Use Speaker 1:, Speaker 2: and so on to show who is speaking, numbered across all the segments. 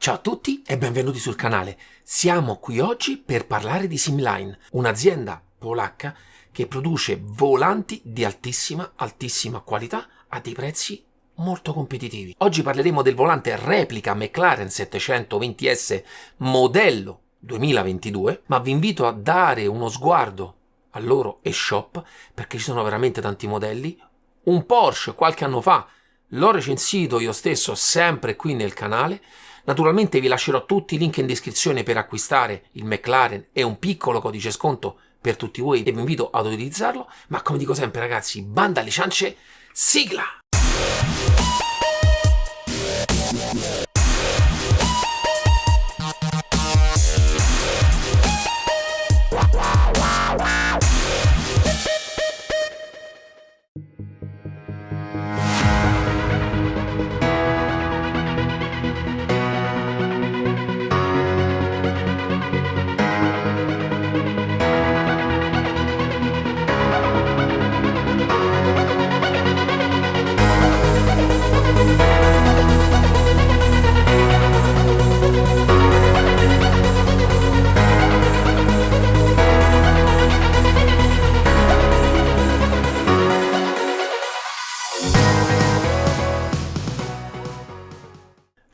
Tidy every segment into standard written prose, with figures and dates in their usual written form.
Speaker 1: Ciao a tutti e benvenuti sul canale. Siamo qui oggi per parlare di Simline, un'azienda polacca che produce volanti di altissima qualità a dei prezzi molto competitivi. Oggi parleremo del volante replica McLaren 720S modello 2022, ma vi invito a dare uno sguardo al loro e-shop perché ci sono veramente tanti modelli. Un Porsche qualche anno fa l'ho recensito io stesso sempre qui nel canale. Naturalmente vi lascerò tutti i link in descrizione per acquistare il McLaren e un piccolo codice sconto per tutti voi e vi invito ad utilizzarlo, ma come dico sempre ragazzi, banda alle ciance, sigla!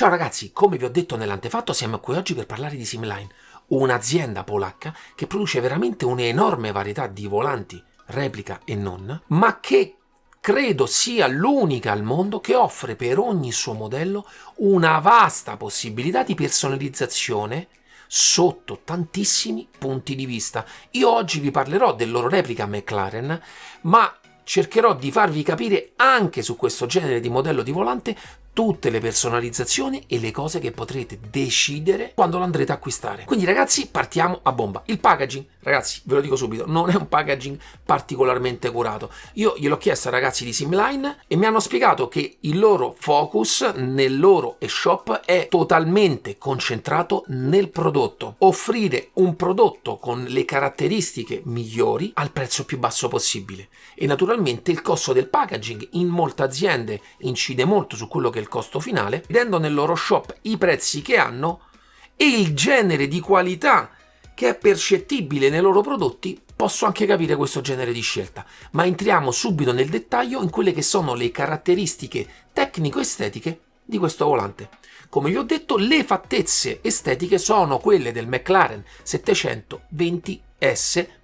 Speaker 1: Ciao ragazzi, come vi ho detto nell'antefatto siamo qui oggi per parlare di Simline, un'azienda polacca che produce veramente un'enorme varietà di volanti, replica e non, ma che credo sia l'unica al mondo che offre per ogni suo modello una vasta possibilità di personalizzazione sotto tantissimi punti di vista. Io oggi vi parlerò del loro replica McLaren, ma cercherò di farvi capire anche su questo genere di modello di volante tutte le personalizzazioni e le cose che potrete decidere quando lo andrete a acquistare. Quindi ragazzi partiamo a bomba. Il packaging, ragazzi ve lo dico subito, non è un packaging particolarmente curato. Io gliel'ho chiesto ai ragazzi di Simline e mi hanno spiegato che il loro focus nel loro e-shop è totalmente concentrato nel prodotto. Offrire un prodotto con le caratteristiche migliori al prezzo più basso possibile. E naturalmente il costo del packaging in molte aziende incide molto su quello che è il costo finale, vedendo nel loro shop i prezzi che hanno e il genere di qualità che è percettibile nei loro prodotti, posso anche capire questo genere di scelta. Ma entriamo subito nel dettaglio in quelle che sono le caratteristiche tecnico-estetiche di questo volante. Come vi ho detto, le fattezze estetiche sono quelle del McLaren 720S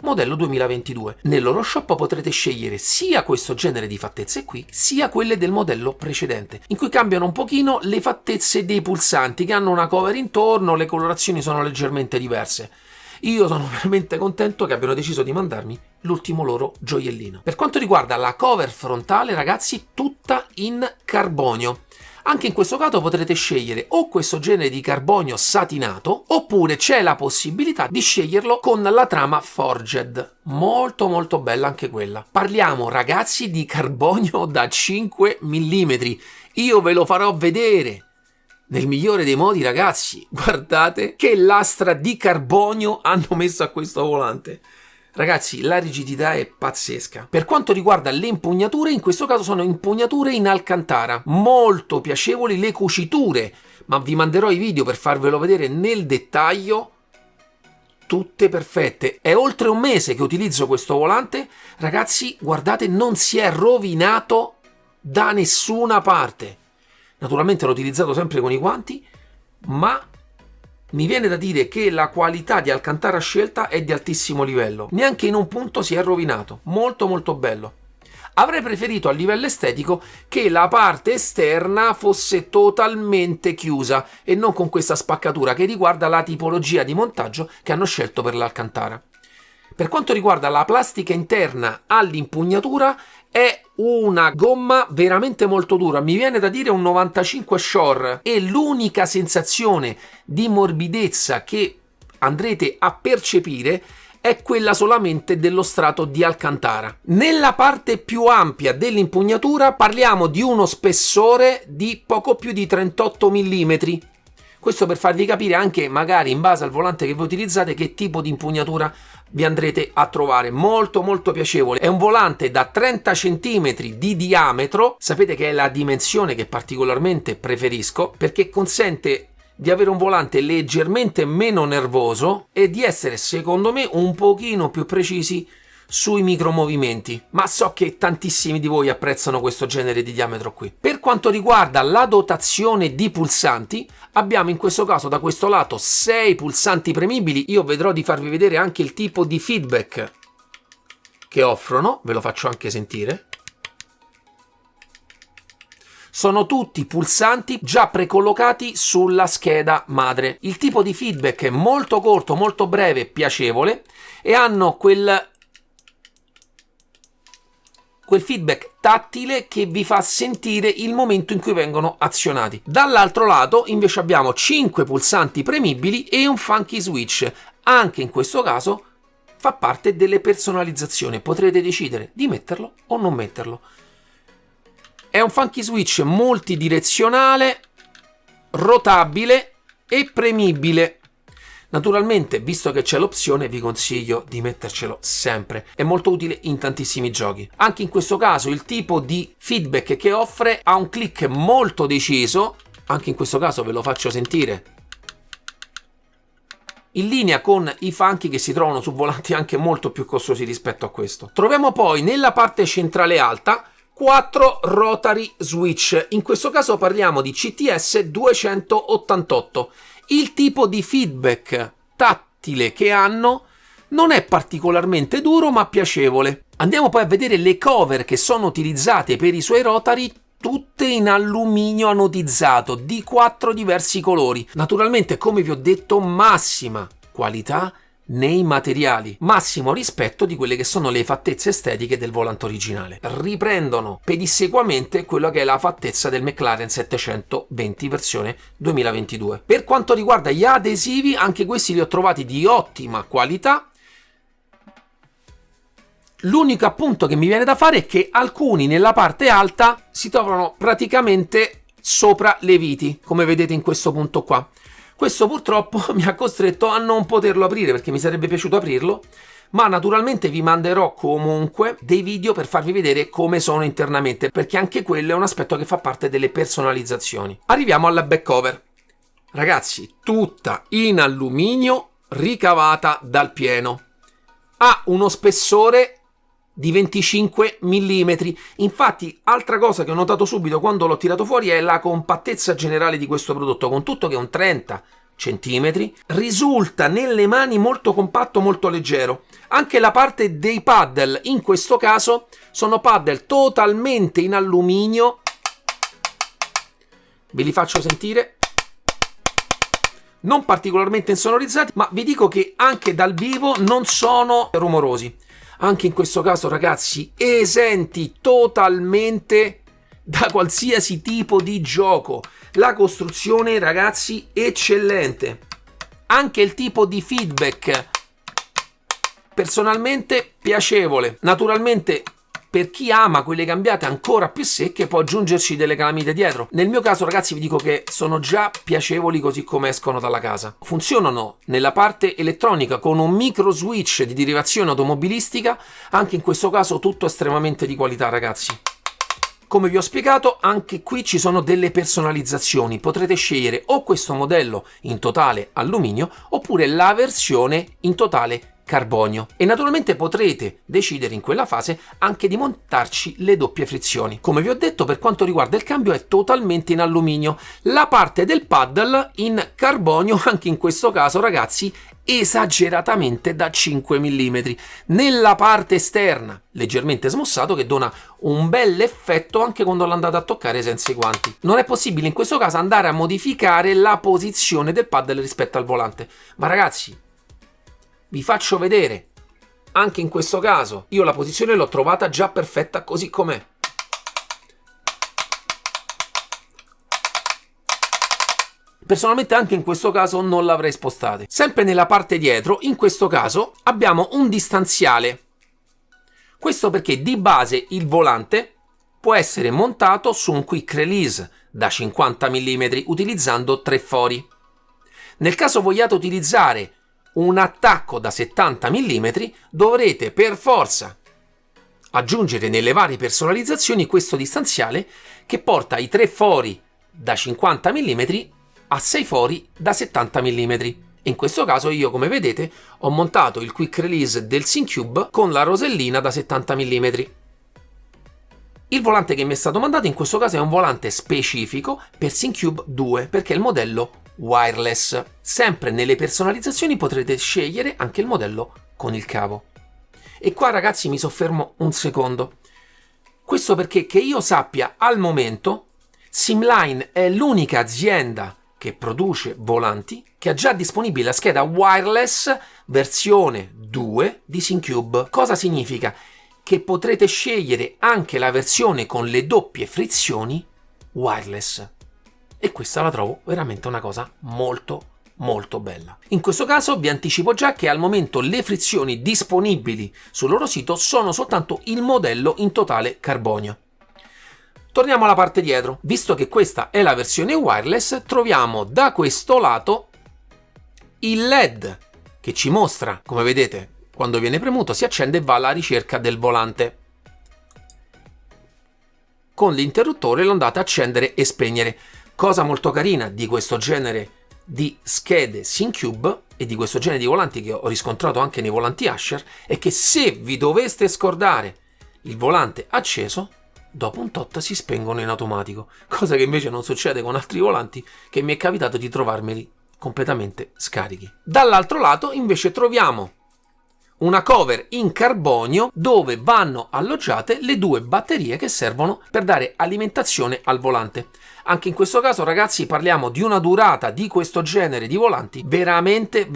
Speaker 1: modello 2022. Nel loro shop potrete scegliere sia questo genere di fattezze qui, sia quelle del modello precedente, in cui cambiano un pochino le fattezze dei pulsanti che hanno una cover intorno, le colorazioni sono leggermente diverse. Io sono veramente contento che abbiano deciso di mandarmi l'ultimo loro gioiellino. Per quanto riguarda la cover frontale, ragazzi, tutta in carbonio. Anche in questo caso potrete scegliere o questo genere di carbonio satinato oppure c'è la possibilità di sceglierlo con la trama forged. Molto bella anche quella. Parliamo ragazzi di carbonio da 5 mm. Io ve lo farò vedere. Nel migliore dei modi ragazzi, guardate che lastra di carbonio hanno messo a questo volante. Ragazzi, la rigidità è pazzesca. Per quanto riguarda le impugnature, in questo caso sono impugnature in alcantara. Molto piacevoli le cuciture, ma vi manderò i video per farvelo vedere nel dettaglio. Tutte perfette. È oltre un mese che utilizzo questo volante. Ragazzi, guardate, non si è rovinato da nessuna parte. Naturalmente l'ho utilizzato sempre con i guanti, ma mi viene da dire che la qualità di alcantara scelta è di altissimo livello. Neanche in un punto si è rovinato. Molto bello. Avrei preferito a livello estetico che la parte esterna fosse totalmente chiusa e non con questa spaccatura che riguarda la tipologia di montaggio che hanno scelto per l'alcantara. Per quanto riguarda la plastica interna all'impugnatura, è una gomma veramente molto dura, mi viene da dire un 95 Shore, e l'unica sensazione di morbidezza che andrete a percepire è quella solamente dello strato di alcantara. Nella parte più ampia dell'impugnatura parliamo di uno spessore di poco più di 38 mm. Questo per farvi capire anche magari in base al volante che voi utilizzate che tipo di impugnatura vi andrete a trovare. Molto piacevole. È un volante da 30 cm di diametro, sapete che è la dimensione che particolarmente preferisco perché consente di avere un volante leggermente meno nervoso e di essere, secondo me, un pochino più precisi sui micromovimenti, ma so che tantissimi di voi apprezzano questo genere di diametro qui. Per quanto riguarda la dotazione di pulsanti, abbiamo in questo caso da questo lato 6 pulsanti premibili. Io vedrò di farvi vedere anche il tipo di feedback che offrono, ve lo faccio anche sentire. Sono tutti pulsanti già precollocati sulla scheda madre. Il tipo di feedback è molto corto, molto breve, piacevole e hanno quel feedback tattile che vi fa sentire il momento in cui vengono azionati. Dall'altro lato invece abbiamo 5 pulsanti premibili e un funky switch. Anche in questo caso fa parte delle personalizzazioni, potrete decidere di metterlo o non metterlo. È un funky switch multidirezionale, rotabile e premibile. Naturalmente, visto che c'è l'opzione, vi consiglio di mettercelo sempre. È molto utile in tantissimi giochi. Anche in questo caso il tipo di feedback che offre ha un click molto deciso. Anche in questo caso ve lo faccio sentire. In linea con i funky che si trovano su volanti anche molto più costosi rispetto a questo. Troviamo poi nella parte centrale alta 4 rotary switch, in questo caso parliamo di CTS 288. Il tipo di feedback tattile che hanno non è particolarmente duro ma piacevole. Andiamo poi a vedere le cover che sono utilizzate per i suoi rotary, tutte in alluminio anodizzato di 4 diversi colori. Naturalmente, come vi ho detto, massima qualità nei materiali, massimo rispetto di quelle che sono le fattezze estetiche del volante originale. Riprendono pedissequamente quello che è la fattezza del McLaren 720 versione 2022. Per quanto riguarda gli adesivi, anche questi li ho trovati di ottima qualità. L'unico appunto che mi viene da fare è che alcuni nella parte alta si trovano praticamente sopra le viti, come vedete in questo punto qua. Questo purtroppo mi ha costretto a non poterlo aprire perché mi sarebbe piaciuto aprirlo, ma naturalmente vi manderò comunque dei video per farvi vedere come sono internamente, perché anche quello è un aspetto che fa parte delle personalizzazioni. Arriviamo alla back cover. Ragazzi, tutta in alluminio ricavata dal pieno. Ha uno spessore di 25 mm. Infatti, altra cosa che ho notato subito quando l'ho tirato fuori è la compattezza generale di questo prodotto, con tutto che è un 30 cm, risulta nelle mani molto compatto, molto leggero. Anche la parte dei paddle, in questo caso, sono paddle totalmente in alluminio. Ve li faccio sentire. Non particolarmente insonorizzati, ma vi dico che anche dal vivo non sono rumorosi. Anche in questo caso, ragazzi, esenti totalmente da qualsiasi tipo di gioco. La costruzione, ragazzi, eccellente. Anche il tipo di feedback, personalmente, piacevole. Naturalmente, per chi ama quelle cambiate ancora più secche, può aggiungerci delle calamite dietro. Nel mio caso, ragazzi, vi dico che sono già piacevoli così come escono dalla casa. Funzionano nella parte elettronica con un micro switch di derivazione automobilistica. Anche in questo caso tutto estremamente di qualità, ragazzi. Come vi ho spiegato, anche qui ci sono delle personalizzazioni. Potrete scegliere o questo modello in totale alluminio oppure la versione in totale carbonio, e naturalmente potrete decidere in quella fase anche di montarci le doppie frizioni. Come vi ho detto, per quanto riguarda il cambio è totalmente in alluminio, la parte del paddle in carbonio, anche in questo caso, ragazzi, esageratamente da 5 mm. Nella parte esterna leggermente smossato, che dona un bel effetto anche quando l'andate a toccare senza i guanti. Non è possibile in questo caso andare a modificare la posizione del paddle rispetto al volante, ma ragazzi, vi faccio vedere. Anche in questo caso io la posizione l'ho trovata già perfetta così com'è. Personalmente anche in questo caso non l'avrei spostata. Sempre nella parte dietro, in questo caso, abbiamo un distanziale. Questo perché di base il volante può essere montato su un quick release da 50 mm utilizzando 3 fori. Nel caso vogliate utilizzare un attacco da 70 mm, dovrete per forza aggiungere nelle varie personalizzazioni questo distanziale che porta i 3 fori da 50 mm a 6 fori da 70 mm. In questo caso io, come vedete, ho montato il quick release del SYNCUBE con la rosellina da 70 mm. Il volante che mi è stato mandato in questo caso è un volante specifico per SYNCUBE 2 perché è il modello wireless. Sempre nelle personalizzazioni potrete scegliere anche il modello con il cavo. E qua ragazzi mi soffermo un secondo. Questo perché, che io sappia, al momento Simline è l'unica azienda che produce volanti che ha già disponibile la scheda wireless versione 2 di SYNCUBE. Cosa significa? Che potrete scegliere anche la versione con le doppie frizioni wireless. E questa la trovo veramente una cosa molto bella. In questo caso vi anticipo già che al momento le frizioni disponibili sul loro sito sono soltanto il modello in totale carbonio. Torniamo alla parte dietro. Visto che questa è la versione wireless, troviamo da questo lato il LED che ci mostra, come vedete, quando viene premuto si accende e va alla ricerca del volante. Con l'interruttore lo andate a accendere e spegnere. Cosa molto carina di questo genere di schede SYNCUBE e di questo genere di volanti che ho riscontrato anche nei volanti Asher è che se vi doveste scordare il volante acceso, dopo un tot si spengono in automatico, cosa che invece non succede con altri volanti che mi è capitato di trovarmeli completamente scarichi. Dall'altro lato invece troviamo una cover in carbonio dove vanno alloggiate le due batterie che servono per dare alimentazione al volante. Anche in questo caso ragazzi parliamo di una durata di questo genere di volanti veramente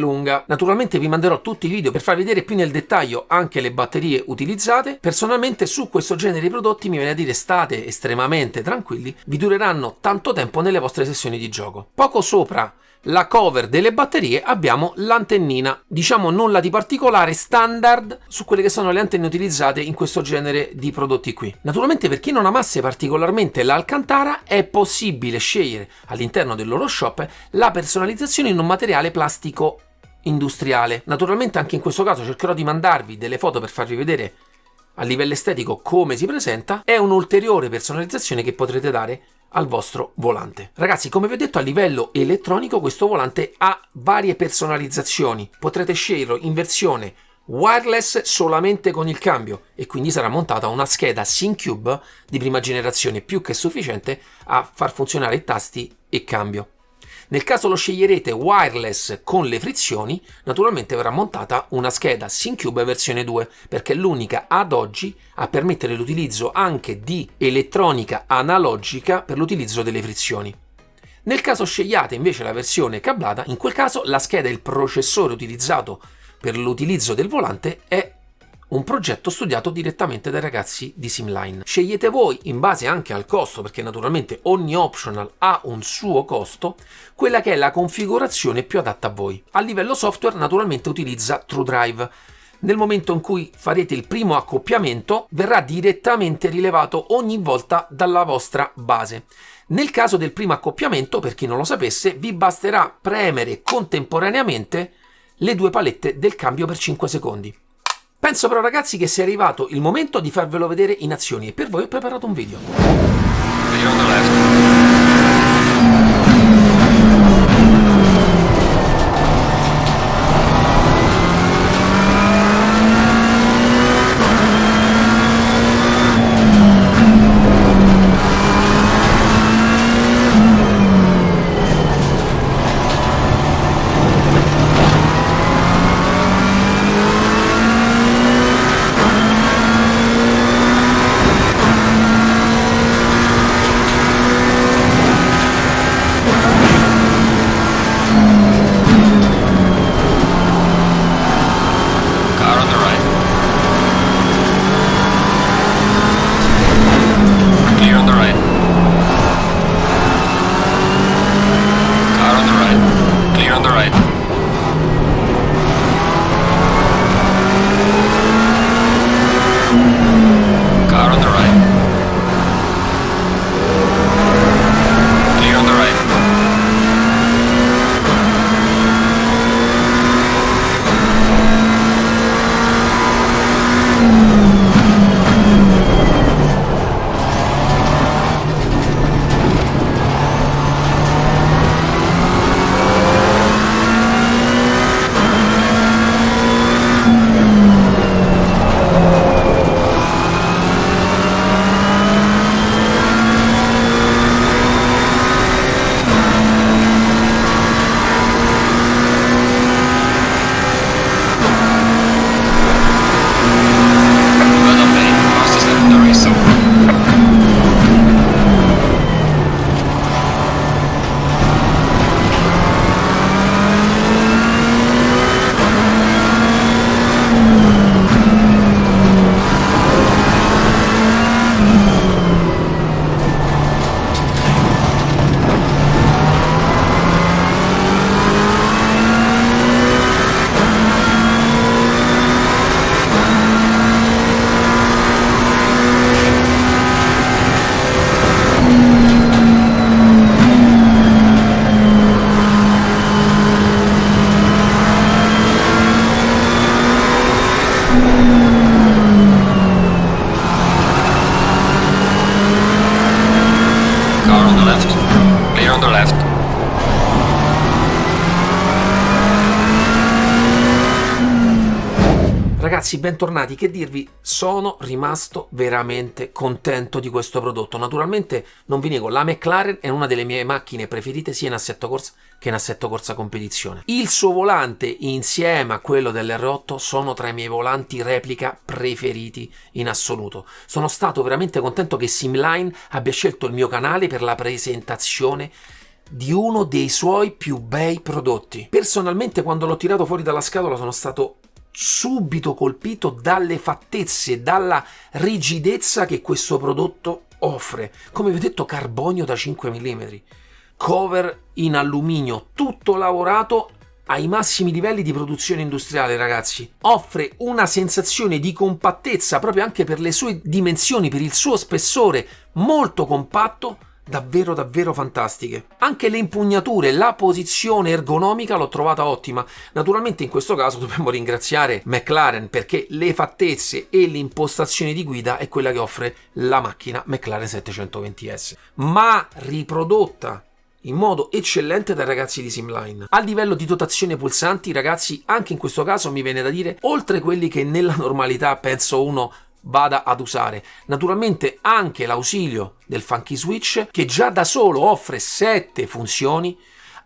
Speaker 1: lunga. Naturalmente vi manderò tutti i video per far vedere più nel dettaglio anche le batterie utilizzate. Personalmente su questo genere di prodotti mi viene a dire state estremamente tranquilli, vi dureranno tanto tempo nelle vostre sessioni di gioco. Poco sopra la cover delle batterie abbiamo l'antennina, diciamo nulla di particolare, standard su quelle che sono le antenne utilizzate in questo genere di prodotti qui. Naturalmente per chi non amasse particolarmente l'Alcantara è possibile scegliere all'interno del loro shop la personalizzazione in un materiale plastico industriale. Naturalmente anche in questo caso cercherò di mandarvi delle foto per farvi vedere a livello estetico come si presenta. È un'ulteriore personalizzazione che potrete dare al vostro volante. Ragazzi, come vi ho detto, a livello elettronico questo volante ha varie personalizzazioni. Potrete sceglierlo in versione wireless solamente con il cambio e quindi sarà montata una scheda SYNCUBE di prima generazione più che sufficiente a far funzionare i tasti e cambio. Nel caso lo sceglierete wireless con le frizioni, naturalmente verrà montata una scheda SYNCUBE versione 2, perché è l'unica ad oggi a permettere l'utilizzo anche di elettronica analogica per l'utilizzo delle frizioni. Nel caso scegliate invece la versione cablata, in quel caso la scheda e il processore utilizzato per l'utilizzo del volante è un progetto studiato direttamente dai ragazzi di Simline. Scegliete voi, in base anche al costo, perché naturalmente ogni optional ha un suo costo, quella che è la configurazione più adatta a voi. A livello software naturalmente utilizza TrueDrive. Nel momento in cui farete il primo accoppiamento verrà direttamente rilevato ogni volta dalla vostra base. Nel caso del primo accoppiamento, per chi non lo sapesse, vi basterà premere contemporaneamente le due palette del cambio per 5 secondi. Penso però ragazzi che sia arrivato il momento di farvelo vedere in azioni e per voi ho preparato un video.
Speaker 2: left. Clear on the left.
Speaker 1: Ragazzi, bentornati, che dirvi, sono rimasto veramente contento di questo prodotto. Naturalmente, non vi nego, la McLaren è una delle mie macchine preferite sia in assetto corsa che in assetto corsa competizione. Il suo volante insieme a quello dell'R8 sono tra i miei volanti replica preferiti in assoluto. Sono stato veramente contento che Simline abbia scelto il mio canale per la presentazione di uno dei suoi più bei prodotti. Personalmente, quando l'ho tirato fuori dalla scatola, sono stato subito colpito dalle fattezze, dalla rigidezza che questo prodotto offre. Come vi ho detto, carbonio da 5 mm, cover in alluminio, tutto lavorato ai massimi livelli di produzione industriale, ragazzi. Offre una sensazione di compattezza proprio anche per le sue dimensioni, per il suo spessore molto compatto, davvero fantastiche. Anche le impugnature, la posizione ergonomica l'ho trovata ottima. Naturalmente in questo caso dobbiamo ringraziare McLaren, perché le fattezze e l'impostazione di guida è quella che offre la macchina McLaren 720S, ma riprodotta in modo eccellente dai ragazzi di Simline. A livello di dotazione pulsanti, ragazzi, anche in questo caso mi viene da dire, oltre quelli che nella normalità penso uno vada ad usare, naturalmente anche l'ausilio del Funky Switch, che già da solo offre 7 funzioni,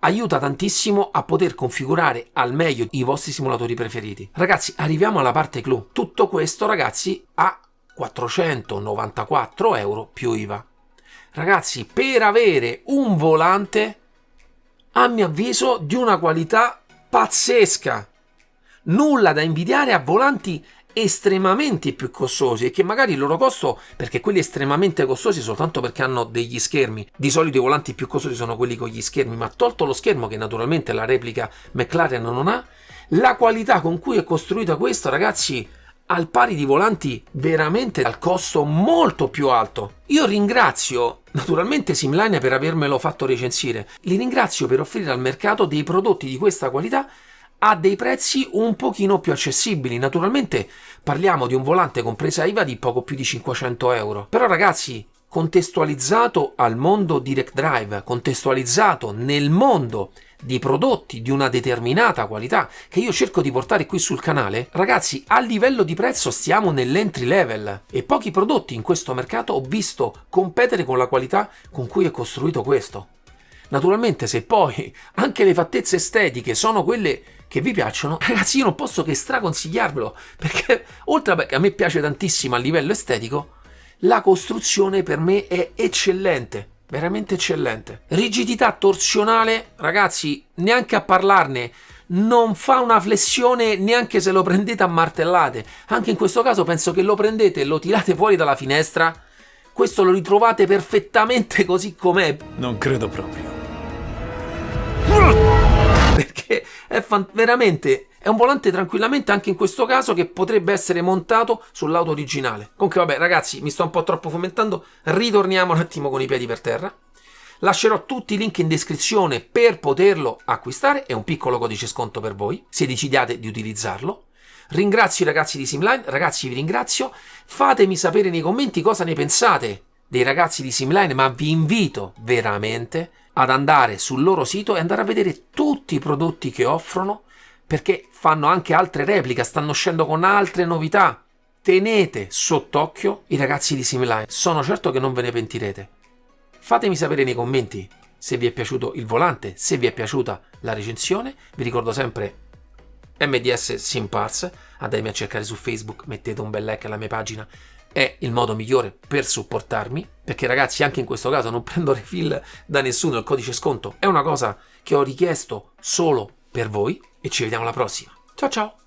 Speaker 1: aiuta tantissimo a poter configurare al meglio i vostri simulatori preferiti. Ragazzi, arriviamo alla parte clou. Tutto questo, ragazzi, a 494 euro più IVA. Ragazzi, per avere un volante, a mio avviso, di una qualità pazzesca, nulla da invidiare a volanti estremamente più costosi, e che magari il loro costo, perché quelli estremamente costosi soltanto perché hanno degli schermi, di solito i volanti più costosi sono quelli con gli schermi, ma tolto lo schermo che naturalmente la replica McLaren non ha, la qualità con cui è costruita questa, ragazzi, al pari di volanti veramente al costo molto più alto. Io ringrazio naturalmente Simline per avermelo fatto recensire, li ringrazio per offrire al mercato dei prodotti di questa qualità a dei prezzi un pochino più accessibili. Naturalmente parliamo di un volante compresa IVA di poco più di 500 euro. Però ragazzi, contestualizzato al mondo direct drive, contestualizzato nel mondo di prodotti di una determinata qualità che io cerco di portare qui sul canale, ragazzi, a livello di prezzo stiamo nell'entry level, e pochi prodotti in questo mercato ho visto competere con la qualità con cui è costruito questo. Naturalmente, se poi anche le fattezze estetiche sono quelle che vi piacciono, ragazzi, io non posso che straconsigliarvelo, perché oltre a che a me piace tantissimo a livello estetico, la costruzione per me è eccellente, veramente eccellente. Rigidità torsionale, ragazzi, neanche a parlarne, non fa una flessione neanche se lo prendete a martellate. Anche in questo caso penso che lo prendete e lo tirate fuori dalla finestra, questo lo ritrovate perfettamente così com'è.
Speaker 3: Non credo proprio.
Speaker 1: Perché è veramente è un volante tranquillamente anche in questo caso che potrebbe essere montato sull'auto originale. Comunque vabbè ragazzi, mi sto un po' troppo fomentando, ritorniamo un attimo con i piedi per terra. Lascerò tutti i link in descrizione per poterlo acquistare, è un piccolo codice sconto per voi se decidiate di utilizzarlo. Ringrazio i ragazzi di Simline, ragazzi vi ringrazio, fatemi sapere nei commenti cosa ne pensate dei ragazzi di Simline, ma vi invito veramente ad andare sul loro sito e andare a vedere tutti i prodotti che offrono, perché fanno anche altre repliche, stanno uscendo con altre novità. Tenete sott'occhio i ragazzi di Simline, sono certo che non ve ne pentirete. Fatemi sapere nei commenti se vi è piaciuto il volante, se vi è piaciuta la recensione. Vi ricordo sempre MDS Simparts, andatemi a cercare su Facebook, mettete un bel like alla mia pagina, è il modo migliore per supportarmi, perché ragazzi anche in questo caso non prendo refill da nessuno, il codice sconto è una cosa che ho richiesto solo per voi, e ci vediamo alla prossima. Ciao ciao!